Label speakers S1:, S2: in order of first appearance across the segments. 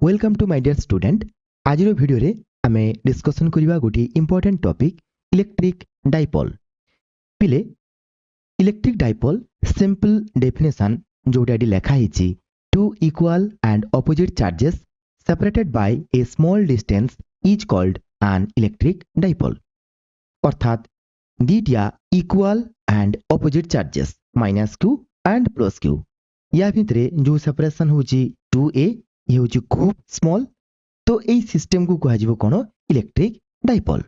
S1: Welcome to my dear student. आज video रे आमे डिस्कशन करिबा गोटी इंपोर्टेंट टॉपिक इलेक्ट्रिक डाइपोल। पिले इलेक्ट्रिक डाइपोल सिंपल डेफिनेशन जोटा एडी लेखा हिची two equal and opposite charges separated by a small distance is called an electric dipole. अर्थात दुईटा equal and opposite charges minus Q and plus Q या भितरे जो सेपरेशन होची 2a ये होची खूब स्मॉल, तो यही सिस्टम को कह कौन इलेक्ट्रिक डाइपोल।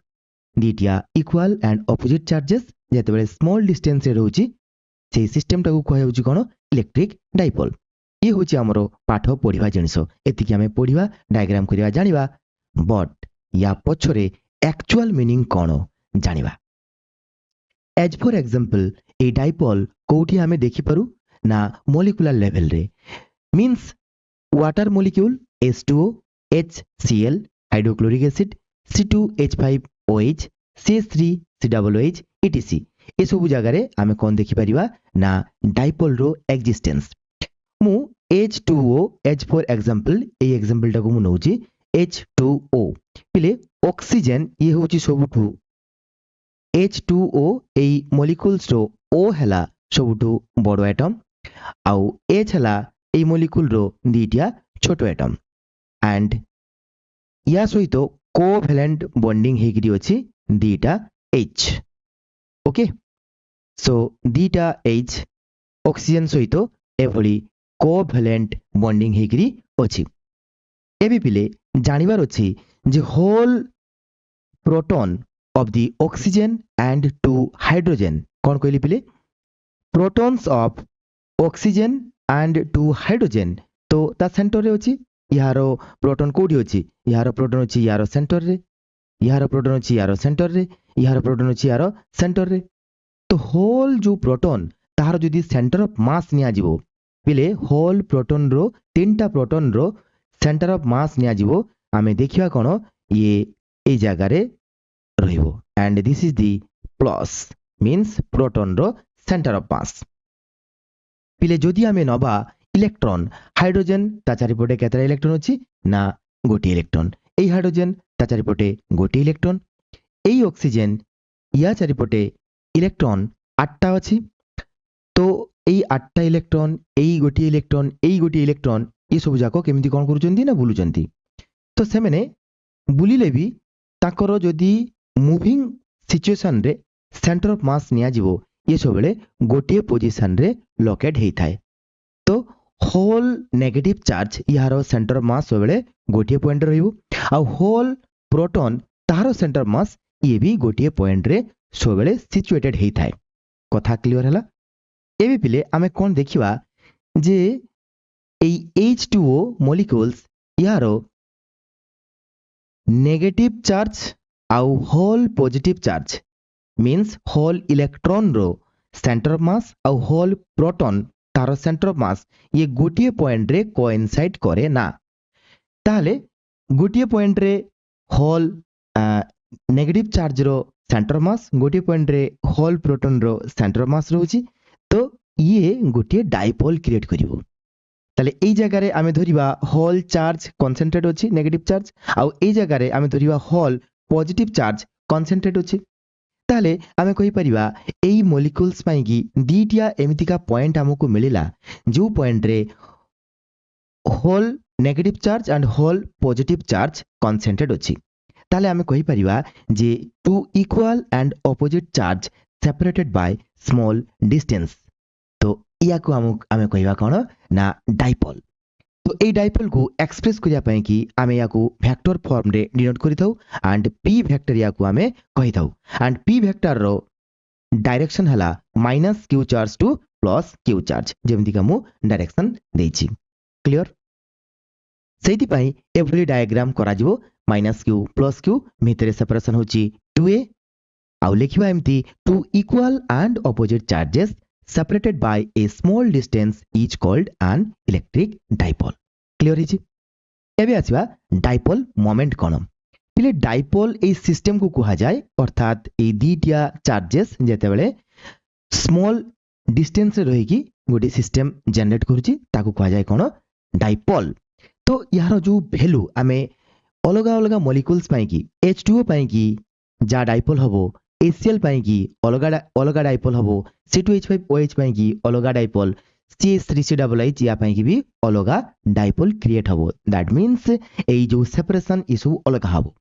S1: दुईटा इक्वल एंड ऑपोजिट चार्जेस जिते स्मॉल डिस्टेंस रोचे से सिस्टम टाक कह कौन इलेक्ट्रिक डाइपोल। ये हूँ आमर पाठ पढ़ा जिनस एतिक आम पढ़ा डायग्राम करवा जानिबा, बट या पछरे एक्चुअल मीनिंग कौन जानिबा। As for example a dipole कोठी आम देखिपारू ना मॉलिक्यूलर लेवल रे, means water molecule H2O, HCl, hydrochloric acid, C2H5OH, CH3COOH etc. ए सब जगह रे आमे कौन देखि परिबा ना डाइपोल रो एक्जिस्टेंस। मु H2O as for example a example टाको मु नउची H2O पिले ऑक्सीजन ये होची सबुठु H2O A molecules row O हला सबुठु बड़ एटम आउ H हला ए मॉलिक्यूल रो दुईटा छोट एटम एंड या सहित कोवैलेंट बॉन्डिंग हेकरी अछि दुईटा H। ओके, सो दुईटा H ऑक्सीजन सहित एभली कोवैलेंट बॉन्डिंग हेकरी अछि। एबी पिले जानिबार अछि जे होल proton of the oxygen and two hydrogen कोन कहली पिले protons of oxygen and two hydrogen, तो ता सेंटर रे अछि यारो प्रोटॉन कोठी अछि यारो प्रोटॉन अछि यारो सेंटर रे, यारो प्रोटॉन अछि यारो सेंटर रे, यारो प्रोटॉन अछि यारो सेंटर रे। तो होल जो प्रोटॉन तार जदी सेंटर ऑफ मास निया जिवो पिले होल प्रोटॉन रो तीनटा प्रोटॉन रो सेंटर ऑफ मास निया जिवो आमे देखिबा कोन ये ए जगह रे रहिबो and this is the plus means proton रो सेंटर ऑफ मास। पिले जदि आमे नबा इलेक्ट्रॉन हाइड्रोजन ता चारिपटे केतरा इलेक्ट्रॉन अछि ना गोटी इलेक्ट्रॉन, एई हाइड्रोजन ता चारिपटे गोटी इलेक्ट्रॉन, एई ऑक्सीजन या चारिपटे इलेक्ट्रॉन 8टा अछि। तो एई 8टा इलेक्ट्रॉन एई गोटी इलेक्ट्रॉन एई गोटी इलेक्ट्रॉन ये सब जाको केमिति कोन करूचंती ना बुलुचंती, तो से माने बुलिले भी ताकर जदि मूविंग सिचुएशन रे सेंटर ऑफ मास निया जिवो ये सब बेले गोटे पोजीशन रे लोकेट हेई थाए। तो होल नेगेटिव चार्ज यार सेंटर ऑफ मास सब बेले गोटे पॉइंट रहिबो आ होल प्रोटॉन तार सेंटर ऑफ मास ये भी गोटे पॉइंट रे सब बेले सिचुएटेड हेई थाए। कथा क्लियर हला। एबे पिले आमे कोन देखिबा जे एई H2O मॉलिक्यूल्स यारो नेगेटिव चार्ज आउ whole positive charge means whole electron रो सेंटर ऑफ मास आउ होल प्रोटॉन तार सेंटर ऑफ मास ये गोटे पॉइंट रे कोइंसाइड करे ना। ताले गोटे पॉइंट रे होल नेगेटिव चार्ज रो सेंटर ऑफ मास गोटे पॉइंट रे होल प्रोटॉन रो सेंटर ऑफ मास रहउची, तो ये गोटे डाइपोल क्रिएट करिवो। ताले एई जगह रे आमे धरिबा होल चार्ज कंसंट्रेट अछि नेगेटिव चार्ज आउ एई जगह रे आमे धरिबा होल पॉजिटिव चार्ज कंसंट्रेट अछि। ताले आमे कहि परिबा एई मॉलिक्यूल्स पई की दुईटा एमितिका पॉइंट हमको मिलिला जो पॉइंट रे होल नेगेटिव चार्ज एंड होल पॉजिटिव चार्ज कंसंट्रेट अछि। ताले आमे कहि परिबा जे two equal and opposite charge separated by small distance, तो या को आमे कहिबा कोन ना डाइपोल। तो ए डाइपोल को एक्सप्रेस करिया पई कि आमे याकू वेक्टर फॉर्म रे डिनोट करिथौ एंड p वेक्टर याकू आमे कहिथौ एंड p वेक्टर रो डायरेक्शन हला minus q charge to plus q charge जेमति का मु डायरेक्शन देछि। क्लियर। सेति पई एवरी डायग्राम करा जिवो माइनस q प्लस q भितरे सेपरेशन होची 2a आउ लिखिबा एमति two equal and opposite charges separated by a small distance each called an electric dipole। Clear हिची। एबे आसीबा डाइपोल मोमेंट कोन पिले डाइपोल ए सिस्टम को कहा जाय अर्थात ए दुईटा चार्जेस जेते बेले स्मॉल डिस्टेंस रे रही कि गोटे सिस्टम जनरेट करूची ताको कहा जाय कोन डाइपोल। तो यार जो वैल्यू आमे अलग अलग मॉलिक्यूल्स पाई की H2O पाई की जा डाइपोल हबो HCl पाई की अलग डाइपोल हबो C2H5OH पाई की अलग डाइपोल CH3COOH या पाई की भी अलग डाइपोल क्रिएट हबो दैट मींस एई जो सेपरेशन इशू अलग हबो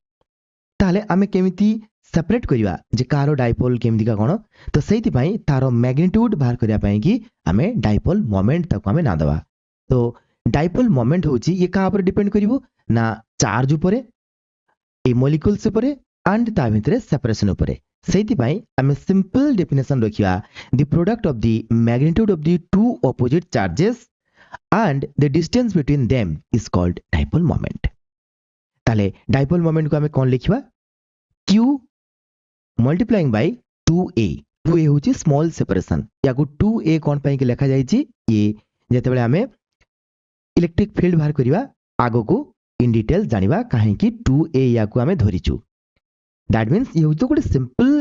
S1: ताले आमे केमिति सेपरेट करिवा जे कारो डाइपोल केमितिका कोन तो सेति पई तारो मैग्नीट्यूड बाहर करिया पई कि आमे डाइपोल मोमेंट तक आमे ना दबा तो डाइपोल मोमेंट होची ये का ऊपर डिपेंड करिवो ना चार्ज ऊपर ए मॉलिक्यूल्स ऊपर एंड ता भितरे सेपरेशन ऊपर सेति पई आमे सिंपल डेफिनेशन रखिया the product of the magnitude of the two opposite charges and the distance between them is called dipole moment ताले डाइपोल मोमेंट को आमे कोन लिखिबा q multiplying by 2a 2a होची स्मॉल सेपरेशन या को 2a कोन पई के लिखा जाई छी ये जते बेले हमें इलेक्ट्रिक फील्ड बाहर करिवा आगो को इन डिटेल जानिबा काहे कि 2a या को हमें धरिचु दैट मींस ये होतो कोटे सिंपल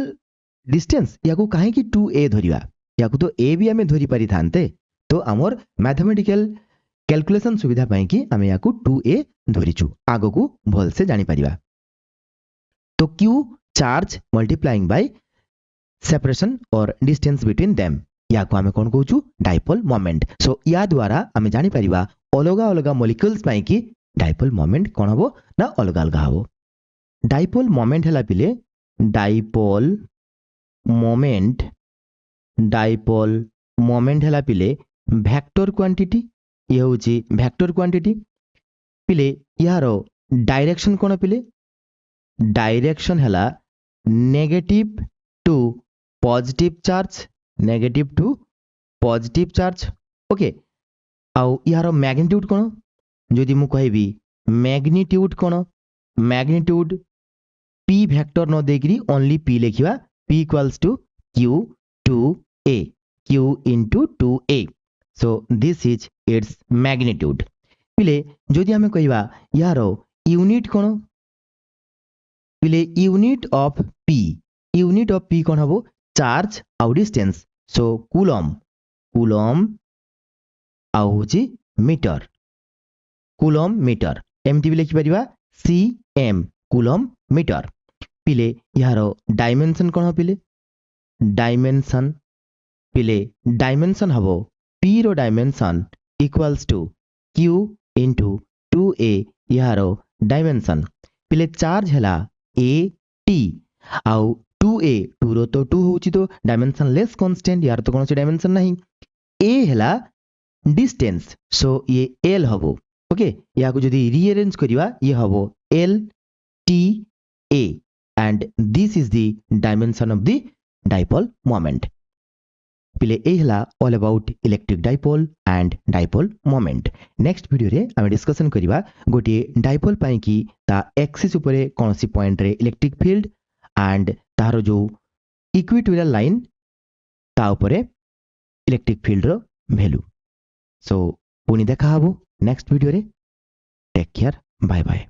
S1: डिस्टेंस या को काहे कि 2a धरिवा या को तो a भी हमें धरि पारि थानते तो हमर मैथमेटिकल कैलकुलेशन सुविधा पई कि हमें या को 2a धरिचु आगो को भल से जानि परिबा तो q charge multiplying by separation और डिस्टेंस बिटवीन देम या को हमें कोन कहूछु डाइपोल मोमेंट सो या द्वारा हमें जानि परिबा अलग अलग मॉलिक्यूल्स पई कि डाइपोल मोमेंट कोन हबो ना अलग अलग हबो डाइपोल मोमेंट हला पिले डाइपोल मोमेंट हला पिले वेक्टर क्वांटिटी ये होची वेक्टर क्वांटिटी पिले यारो डायरेक्शन कोन पिले डायरेक्शन हला negative to positive charge okay आउ यार मैग्नीट्यूड कोन जदि मु कहबी मैग्नीट्यूड कोन मैग्नीट्यूड p वेक्टर न देकरी ओनली p लिखिबा p equals to q into 2a so this is its magnitude पिले जदि हमें कहबा यार यूनिट कोन पिले यूनिट ऑफ p कोन हबो चार्ज आउ डिस्टेंस सो कूलम आउ होची मीटर एमटी भी लिखि परिबा cm कूलम मीटर पिले यार डायमेंशन कोन पिले डायमेंशन हबो p रो dimension equals to q into 2a यार डायमेंशन पिले चार्ज हला a t आउ 2a 2 रो तो 2 होची तो डायमेंशन लेस कांस्टेंट यार तो कोनोसी डायमेंशन नहीं a हला डिस्टेंस सो ये l हबो ओके या को जदी रीअरेंज करिवा ये हबो l t a and this is the dimension of the dipole moment पिले ए हला all about electric dipole and dipole moment next video रे हम डिस्कशन करिवा गोटे डाइपोल पाई की ता एक्सिस ऊपर कोनसी पॉइंट रे इलेक्ट्रिक फील्ड एंड तारो जो इक्विटोरियल लाइन ता ऊपर इलेक्ट्रिक फील्ड रो वैल्यू सो पुनी देखा हबो नेक्स्ट वीडियो रे टेक केयर बाय बाय।